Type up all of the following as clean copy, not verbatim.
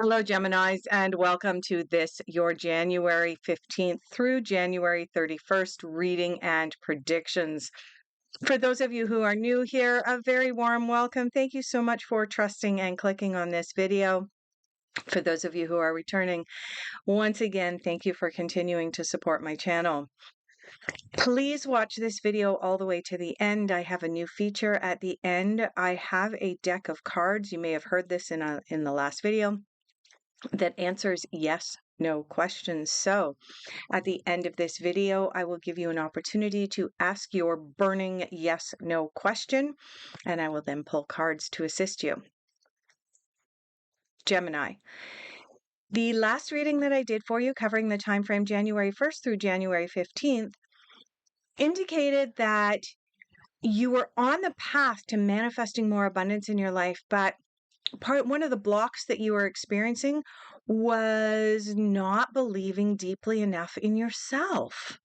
Hello, Geminis, and welcome to this, your January 15th through January 31st reading and predictions. For those of you who are new here, a very warm welcome. Thank you so much for trusting and clicking on this video. For those of you who are returning, once again, thank you for continuing to support my channel. Please watch this video all the way to the end. I have a new feature at the end. I have a deck of cards. You may have heard this in the last video that answers yes, no questions. So at the end of this video, I will give you an opportunity to ask your burning yes, no question, and I will then pull cards to assist you. Gemini. The last reading that I did for you, covering the time frame January 1st through January 15th, indicated that you were on the path to manifesting more abundance in your life, but one of the blocks that you were experiencing was not believing deeply enough in yourself.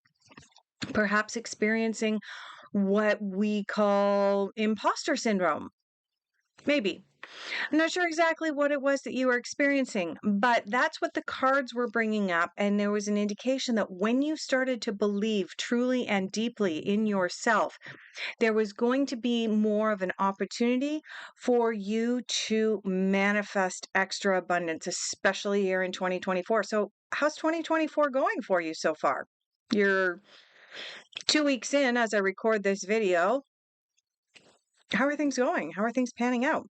Perhaps experiencing what we call imposter syndrome. Maybe. I'm not sure exactly what it was that you were experiencing, but that's what the cards were bringing up. And there was an indication that when you started to believe truly and deeply in yourself, there was going to be more of an opportunity for you to manifest extra abundance, especially here in 2024. So, how's 2024 going for you so far? You're 2 weeks in as I record this video. How are things going? How are things panning out?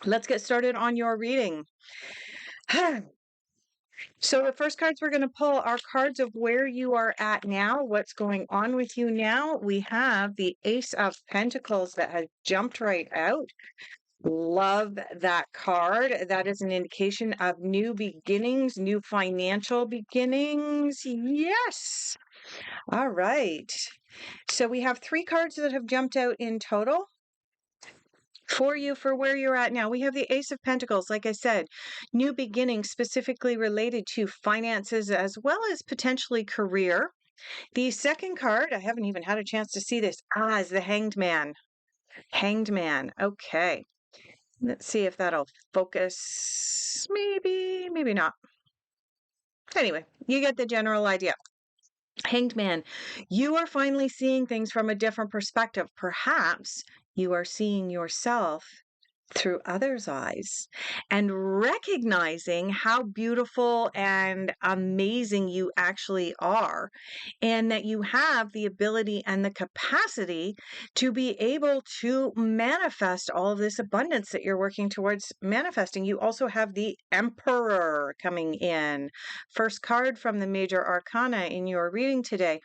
Let's get started on your reading. So the first cards we're going to pull are cards of where you are at now, what's going on with you now. We have the Ace of Pentacles that has jumped right out. Love that card. That is an indication of new beginnings, new financial beginnings. Yes. All right. So we have 3 cards that have jumped out in total for you for where you're at now. We have the Ace of Pentacles, like I said, new beginnings specifically related to finances as well as potentially career. The second card, I haven't even had a chance to see this, is the Hanged Man. Hanged Man. Okay. Let's see if that'll focus. Maybe, maybe not. Anyway, you get the general idea. Hanged Man, you are finally seeing things from a different perspective. Perhaps you are seeing yourself through others' eyes and recognizing how beautiful and amazing you actually are, and that you have the ability and the capacity to be able to manifest all of this abundance that you're working towards manifesting. You also have the Emperor coming in. First card from the Major Arcana in your reading today.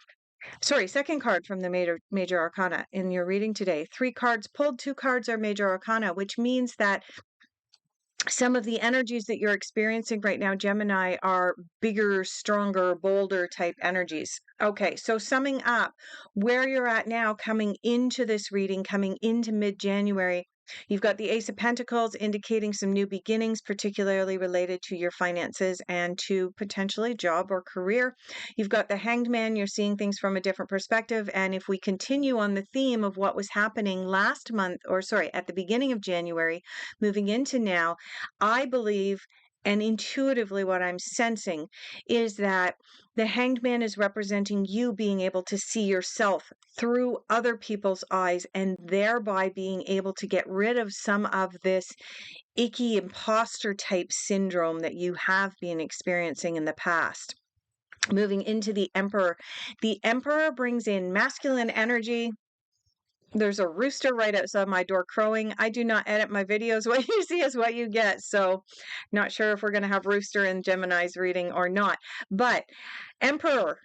Sorry, second card from the major arcana in your reading today. 3 cards pulled, 2 cards are major arcana, which means that some of the energies that you're experiencing right now, Gemini, are bigger, stronger, bolder type energies. Okay, so summing up where you're at now, coming into this reading, coming into mid-January, you've got the Ace of Pentacles indicating some new beginnings, particularly related to your finances and to potentially job or career. You've got the Hanged Man, you're seeing things from a different perspective. And if we continue on the theme of what was happening last month, or sorry, at the beginning of January, moving into now, I believe, and intuitively what I'm sensing is that the Hanged Man is representing you being able to see yourself through other people's eyes, and thereby being able to get rid of some of this icky imposter type syndrome that you have been experiencing in the past. Moving into the Emperor. The Emperor brings in masculine energy. There's a rooster right outside my door crowing. I do not edit my videos. What you see is what you get. So not sure if we're going to have rooster in Gemini's reading or not. But Emperor,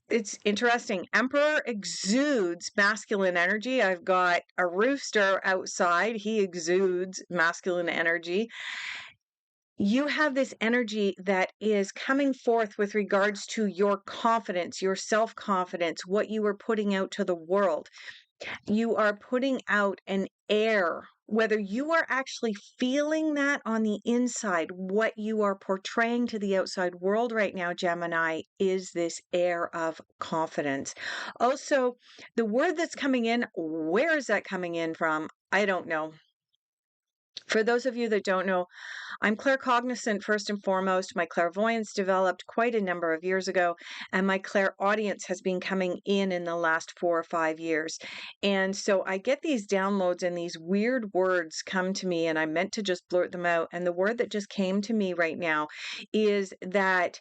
it's interesting. Emperor exudes masculine energy. I've got a rooster outside. He exudes masculine energy. You have this energy that is coming forth with regards to your confidence, your self-confidence, what you are putting out to the world. You are putting out an air, whether you are actually feeling that on the inside, what you are portraying to the outside world right now, Gemini, is this air of confidence. Also, the word that's coming in, where is that coming in from? I don't know. For those of you that don't know, I'm claircognizant first and foremost. My clairvoyance developed quite a number of years ago, and my clairaudience has been coming in the last 4 or 5 years. And so I get these downloads, and these weird words come to me, and I meant to just blurt them out. And the word that just came to me right now is that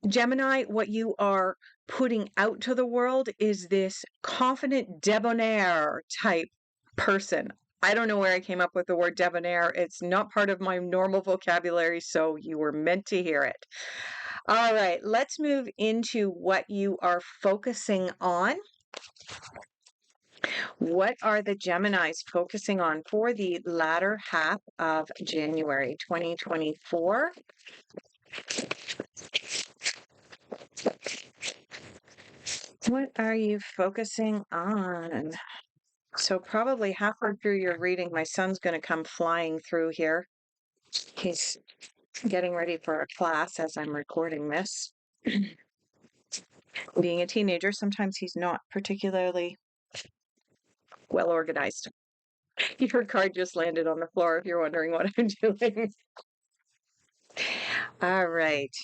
Gemini, what you are putting out to the world is this confident, debonair type person. I don't know where I came up with the word debonair. It's not part of my normal vocabulary, so you were meant to hear it. All right, let's move into what you are focusing on. What are the Geminis focusing on for the latter half of January 2024? What are you focusing on? So probably halfway through your reading, my son's going to come flying through here. He's getting ready for a class as I'm recording this. Being a teenager, sometimes he's not particularly well organized. Your card just landed on the floor if you're wondering what I'm doing. All right.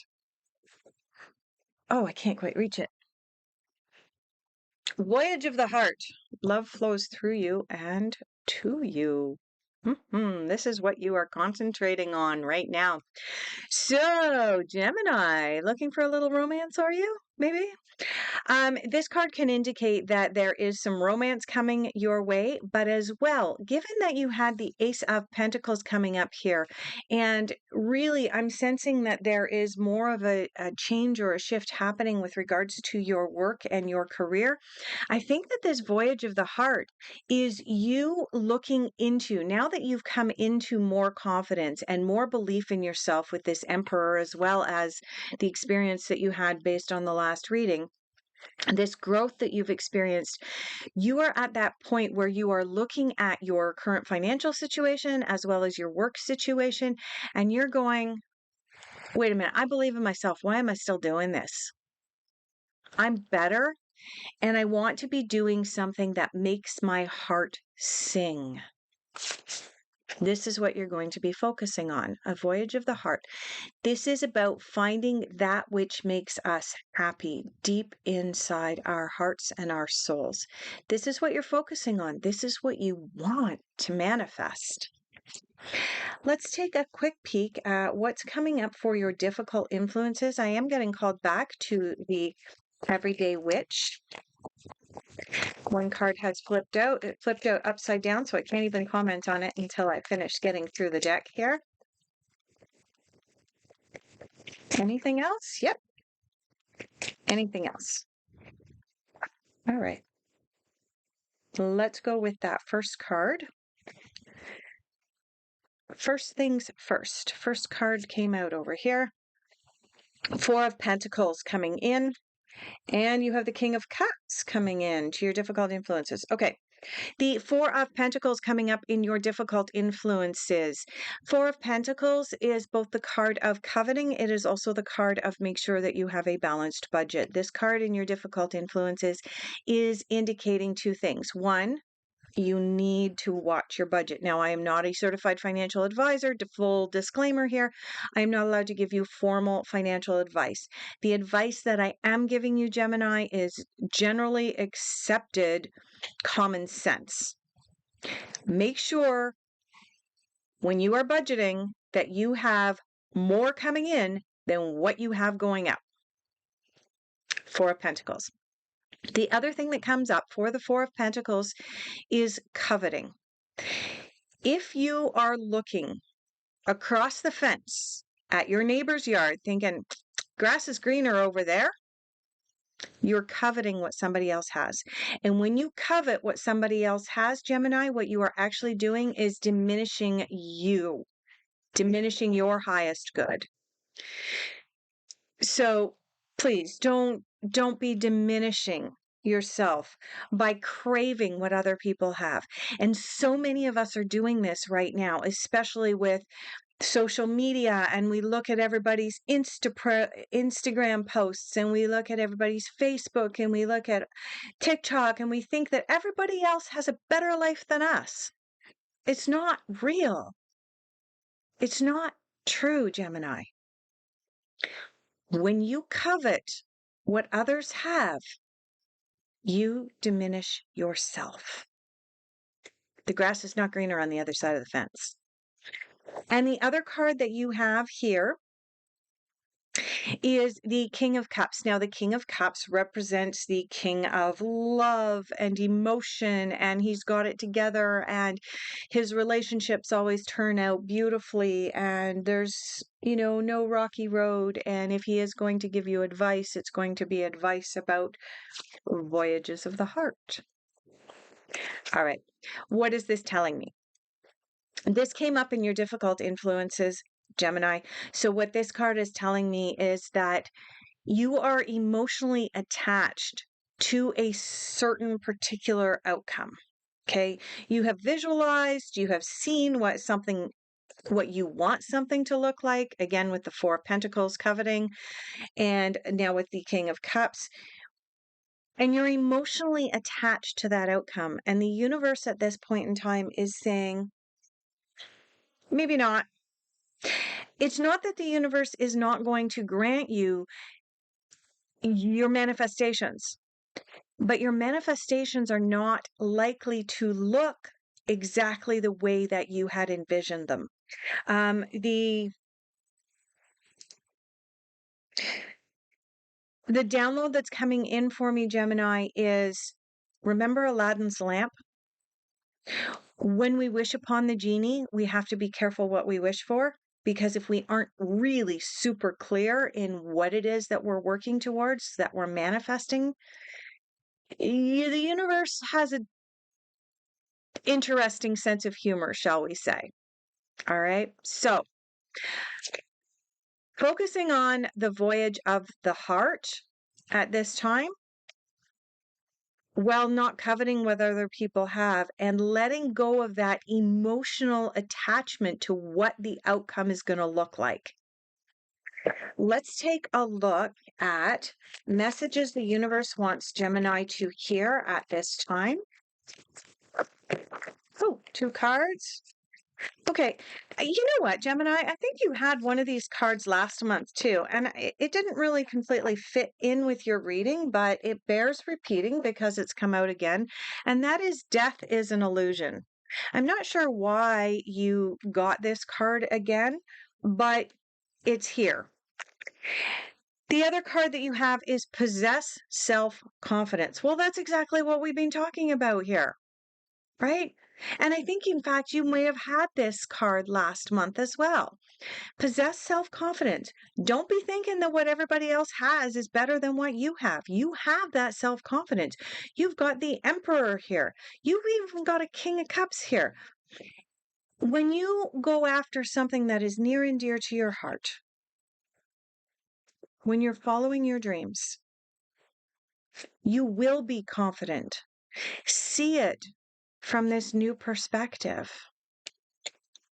Oh, I can't quite reach it. Voyage of the heart. Love flows through you and to you. This is what you are concentrating on right now. So, Gemini, looking for a little romance, are you? Maybe? This card can indicate that there is some romance coming your way, but as well, given that you had the Ace of Pentacles coming up here, and really I'm sensing that there is more of a change or a shift happening with regards to your work and your career. I think that this voyage of the heart is you looking into, now that you've come into more confidence and more belief in yourself with this Emperor, as well as the experience that you had based on the last reading, this growth that you've experienced, you are at that point where you are looking at your current financial situation as well as your work situation, and you're going, wait a minute, I believe in myself. Why am I still doing this? I'm better, and I want to be doing something that makes my heart sing. This is what you're going to be focusing on, a voyage of the heart. This is about finding that which makes us happy deep inside our hearts and our souls. This is what you're focusing on. This is what you want to manifest. Let's take a quick peek at what's coming up for your difficult influences. I am getting called back to the Everyday Witch. One card has flipped out. It flipped out upside down, so I can't even comment on it until I finish getting through the deck here. Anything else? Yep. Anything else? All right. Let's go with that first card. First things first. First card came out over here. Four of Pentacles coming in. And you have the King of Cups coming in to your difficult influences. Okay. The Four of Pentacles coming up in your difficult influences. Four of Pentacles is both the card of coveting. It is also the card of make sure that you have a balanced budget. This card in your difficult influences is indicating two things. One, you need to watch your budget. Now, I am not a certified financial advisor. Full disclaimer here, I am not allowed to give you formal financial advice. The advice that I am giving you, Gemini, is generally accepted common sense. Make sure when you are budgeting that you have more coming in than what you have going out. Four of Pentacles. The other thing that comes up for the Four of Pentacles is coveting. If you are looking across the fence at your neighbor's yard thinking, grass is greener over there, you're coveting what somebody else has. And when you covet what somebody else has, Gemini, what you are actually doing is diminishing you, diminishing your highest good. So please don't be diminishing yourself by craving what other people have. And so many of us are doing this right now, especially with social media, and we look at everybody's Instagram posts, and we look at everybody's Facebook, and we look at TikTok, and we think that everybody else has a better life than us. It's not real. It's not true, Gemini. When you covet what others have, you diminish yourself. The grass is not greener on the other side of the fence. And the other card that you have here is the King of Cups. Now, the King of Cups represents the king of love and emotion, and he's got it together, and his relationships always turn out beautifully, and there's, no rocky road. And if he is going to give you advice, it's going to be advice about voyages of the heart. All right. What is this telling me? This came up in your difficult influences, Gemini. So, what this card is telling me is that you are emotionally attached to a certain particular outcome. Okay. You have visualized, you have seen what you want something to look like. Again, with the Four of Pentacles coveting, and now with the King of Cups. And you're emotionally attached to that outcome. And the universe at this point in time is saying, maybe not. It's not that the universe is not going to grant you your manifestations, but your manifestations are not likely to look exactly the way that you had envisioned them. The download that's coming in for me, Gemini, is remember Aladdin's lamp? When we wish upon the genie, we have to be careful what we wish for, because if we aren't really super clear in what it is that we're working towards, that we're manifesting, the universe has an interesting sense of humor, shall we say. All right. So, focusing on the voyage of the heart at this time, while not coveting what other people have, and letting go of that emotional attachment to what the outcome is going to look like. Let's take a look at messages the universe wants Gemini to hear at this time. Oh, 2 cards. Okay. You know what, Gemini? I think you had one of these cards last month too, and it didn't really completely fit in with your reading, but it bears repeating because it's come out again, and that is death is an illusion. I'm not sure why you got this card again, but it's here. The other card that you have is possess self-confidence. Well, that's exactly what we've been talking about here, right? And I think, in fact, you may have had this card last month as well. Possess self-confidence. Don't be thinking that what everybody else has is better than what you have. You have that self-confidence. You've got the Emperor here. You've even got a King of Cups here. When you go after something that is near and dear to your heart, when you're following your dreams, you will be confident. See it from this new perspective.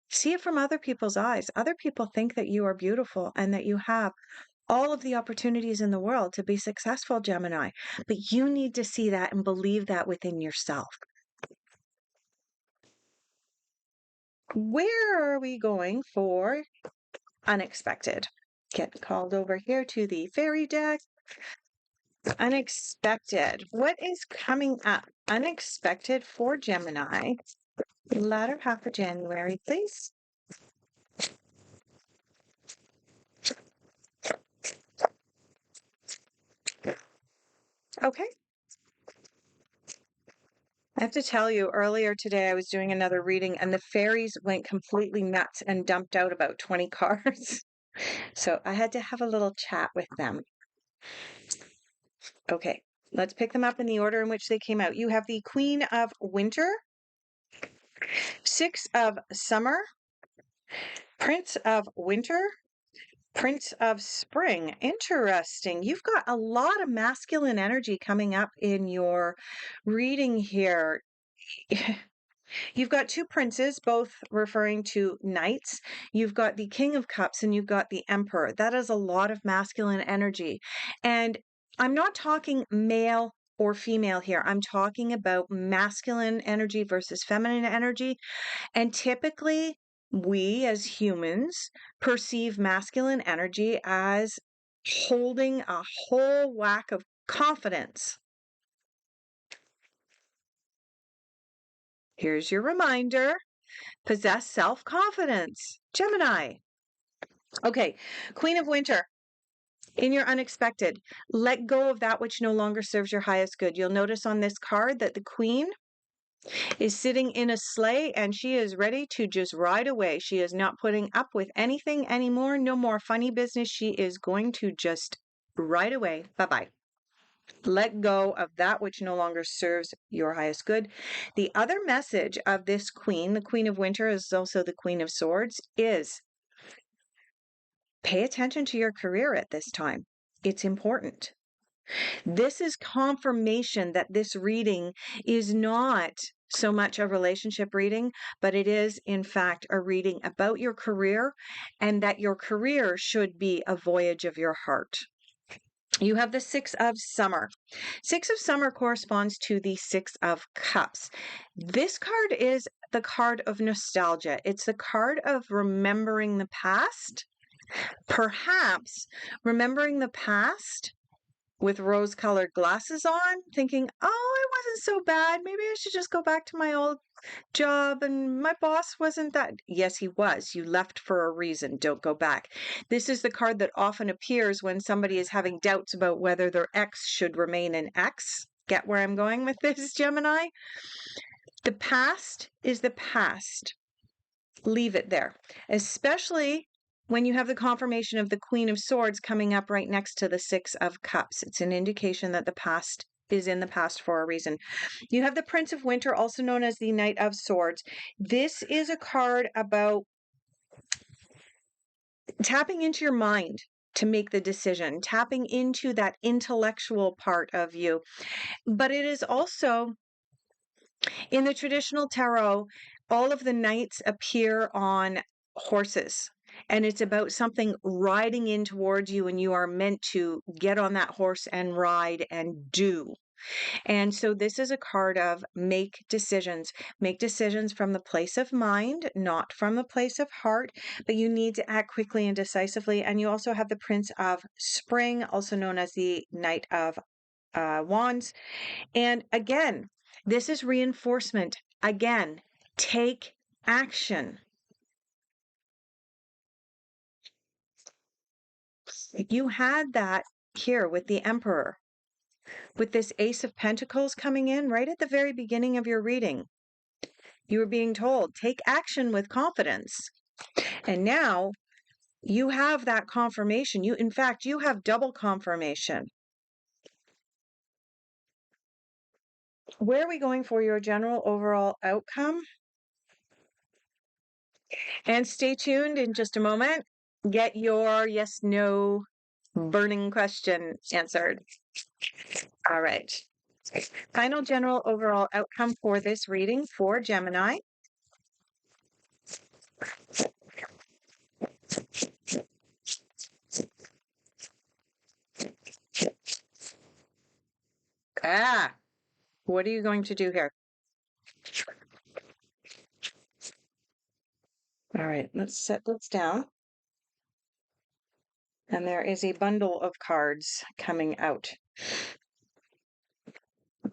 See it from other people's eyes. Other people think that you are beautiful and that you have all of the opportunities in the world to be successful, Gemini. But you need to see that and believe that within yourself. Where are we going for unexpected? Get called over here to the fairy deck. Unexpected. What is coming up? Unexpected for Gemini. Latter half of January, please. Okay. I have to tell you, earlier today I was doing another reading and the fairies went completely nuts and dumped out about 20 cards. So I had to have a little chat with them. Okay, let's pick them up in the order in which they came out. You have the Queen of Winter, 6 of Summer, Prince of Winter, Prince of Spring. Interesting. You've got a lot of masculine energy coming up in your reading here. You've got 2 princes, both referring to knights. You've got the King of Cups and you've got the Emperor. That is a lot of masculine energy. And I'm not talking male or female here. I'm talking about masculine energy versus feminine energy. And typically, we as humans perceive masculine energy as holding a whole whack of confidence. Here's your reminder. Possess self-confidence. Gemini. Okay, Queen of Winter. In your unexpected, let go of that which no longer serves your highest good. You'll notice on this card that the Queen is sitting in a sleigh and she is ready to just ride away. She is not putting up with anything anymore. No more funny business. She is going to just ride away. Bye-bye. Let go of that which no longer serves your highest good. The other message of this Queen, the Queen of Winter is also the Queen of Swords, is pay attention to your career at this time. It's important. This is confirmation that this reading is not so much a relationship reading, but it is, in fact, a reading about your career, and that your career should be a voyage of your heart. You have the Six of Summer. Six of Summer corresponds to the Six of Cups. This card is the card of nostalgia. It's the card of remembering the past, perhaps remembering the past with rose-colored glasses on, thinking, oh, it wasn't so bad. Maybe I should just go back to my old job, and my boss wasn't that. Yes, he was. You left for a reason. Don't go back. This is the card that often appears when somebody is having doubts about whether their ex should remain an ex. Get where I'm going with this, Gemini? The past is the past. Leave it there, especially when you have the confirmation of the Queen of Swords coming up right next to the Six of Cups. It's an indication that the past is in the past for a reason. You have the Prince of Winter, also known as the Knight of Swords. This is a card about tapping into your mind to make the decision, tapping into that intellectual part of you. But it is also, in the traditional tarot, all of the knights appear on horses. And it's about something riding in towards you, and you are meant to get on that horse and ride and do. And so this is a card of make decisions. Make decisions from the place of mind, not from the place of heart, but you need to act quickly and decisively. And you also have the Prince of Spring, also known as the Knight of Wands. And again, this is reinforcement. Again, take action. You had that here with the Emperor, with this Ace of Pentacles coming in right at the very beginning of your reading. You were being told, take action with confidence. And now you have that confirmation. In fact, you have double confirmation. Where are we going for your general overall outcome? And stay tuned in just a moment. Get your yes, no burning question answered. All right. Final general overall outcome for this reading for Gemini. What are you going to do here? All right, let's set this down. And there is a bundle of cards coming out.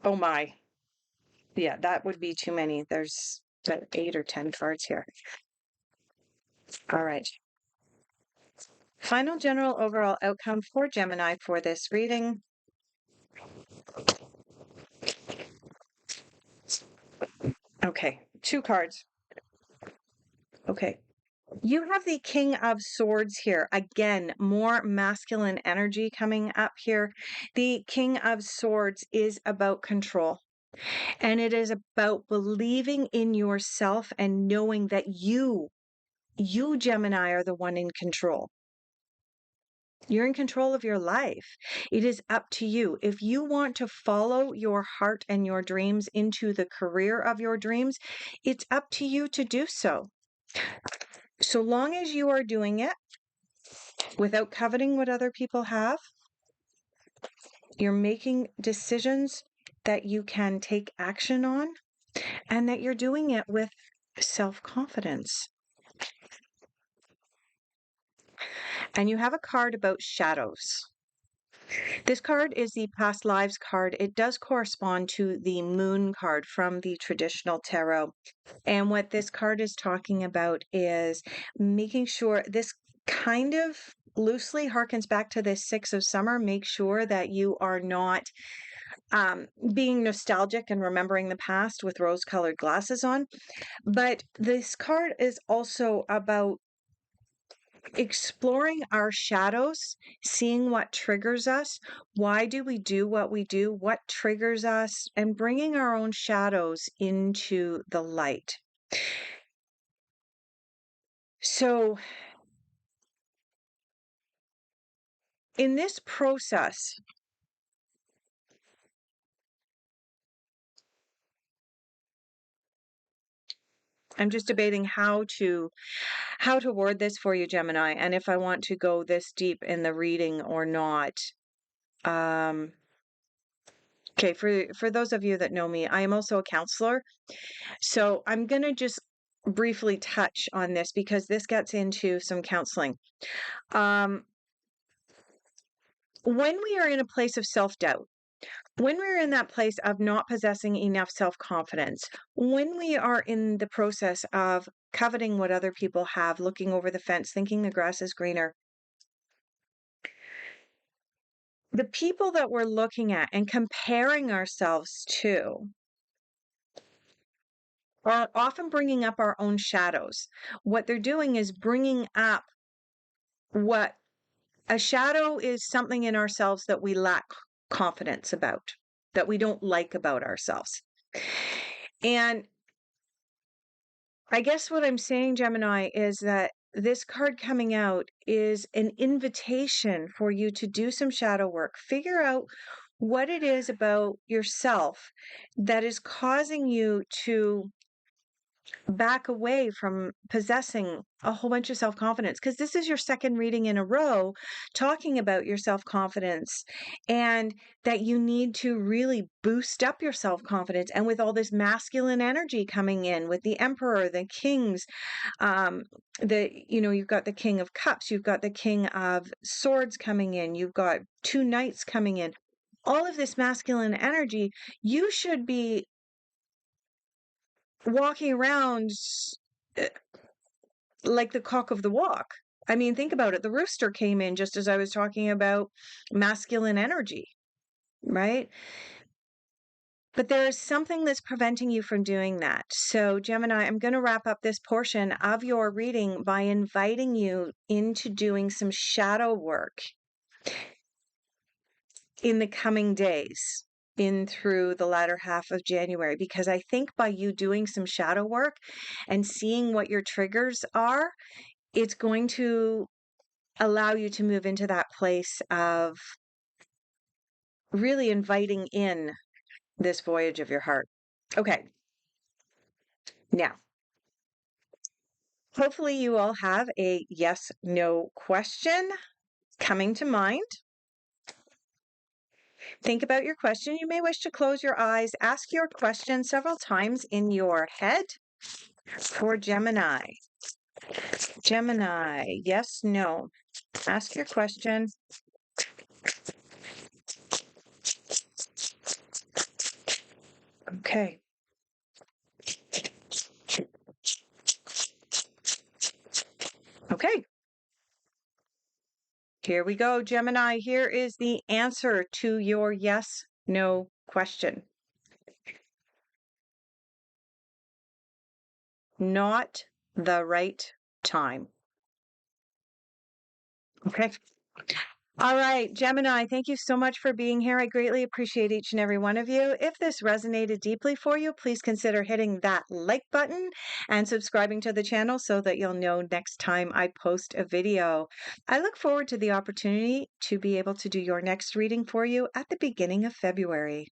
Oh my. Yeah, that would be too many. There's 8 or 10 cards here. All right. Final general overall outcome for Gemini for this reading. Okay, 2 cards. Okay. You have the King of Swords here. Again, more masculine energy coming up here. The King of Swords is about control. And it is about believing in yourself and knowing that you, Gemini, are the one in control. You're in control of your life. It is up to you. If you want to follow your heart and your dreams into the career of your dreams, it's up to you to do so. So long as you are doing it without coveting what other people have, you're making decisions that you can take action on, and that you're doing it with self-confidence. and you have a card about shadows. This card is the past lives card. It does correspond to the moon card from the traditional tarot. And what this card is talking about is making sure this kind of loosely harkens back to the Six of Summer. Make sure that you are not being nostalgic and remembering the past with rose-colored glasses on. But this card is also about exploring our shadows, seeing what triggers us. Why do we do what we do? What triggers us? And bringing our own shadows into the light. So, in this process, I'm just debating how to word this for you, Gemini, and if I want to go this deep in the reading or not. Um, okay, for those of you that know me, I am also a counselor. So I'm going to just briefly touch on this because this gets into some counseling. Um, when we are in a place of self-doubt, when we're in that place of not possessing enough self-confidence, when we are in the process of coveting what other people have, looking over the fence, thinking the grass is greener, the people that we're looking at and comparing ourselves to are often bringing up our own shadows. What they're doing is bringing up what a shadow is something in ourselves that we lack confidence about, that we don't like about ourselves. And I guess what I'm saying, Gemini, is that this card coming out is an invitation for you to do some shadow work. Figure out what it is about yourself that is causing you to back away from possessing a whole bunch of self-confidence, because this is your second reading in a row talking about your self-confidence and that you need to really boost up your self-confidence. And with all this masculine energy coming in with the Emperor, the Kings, you've got the King of Cups, you've got the King of Swords coming in, you've got two Knights coming in, all of this masculine energy, you should be walking around uh, like the cock of the walk. I mean, think about it. The rooster came in just as I was talking about masculine energy, right? But there is something that's preventing you from doing that. So, Gemini, I'm going to wrap up this portion of your reading by inviting you into doing some shadow work in the coming days, in through the latter half of January, because I think by you doing some shadow work and seeing what your triggers are, it's going to allow you to move into that place of really inviting in this voyage of your heart. Okay, now, hopefully you all have a yes, no question coming to mind. Think about your question. You may wish to close your eyes, ask your question several times in your head for Gemini. Gemini, yes, no. Ask your question. Okay. Okay. Here we go, Gemini. Here is the answer to your yes, no question. Not the right time. Okay. All right, Gemini, thank you so much for being here. I greatly appreciate each and every one of you. If this resonated deeply for you, please consider hitting that like button and subscribing to the channel so that you'll know next time I post a video. I look forward to the opportunity to be able to do your next reading for you at the beginning of February.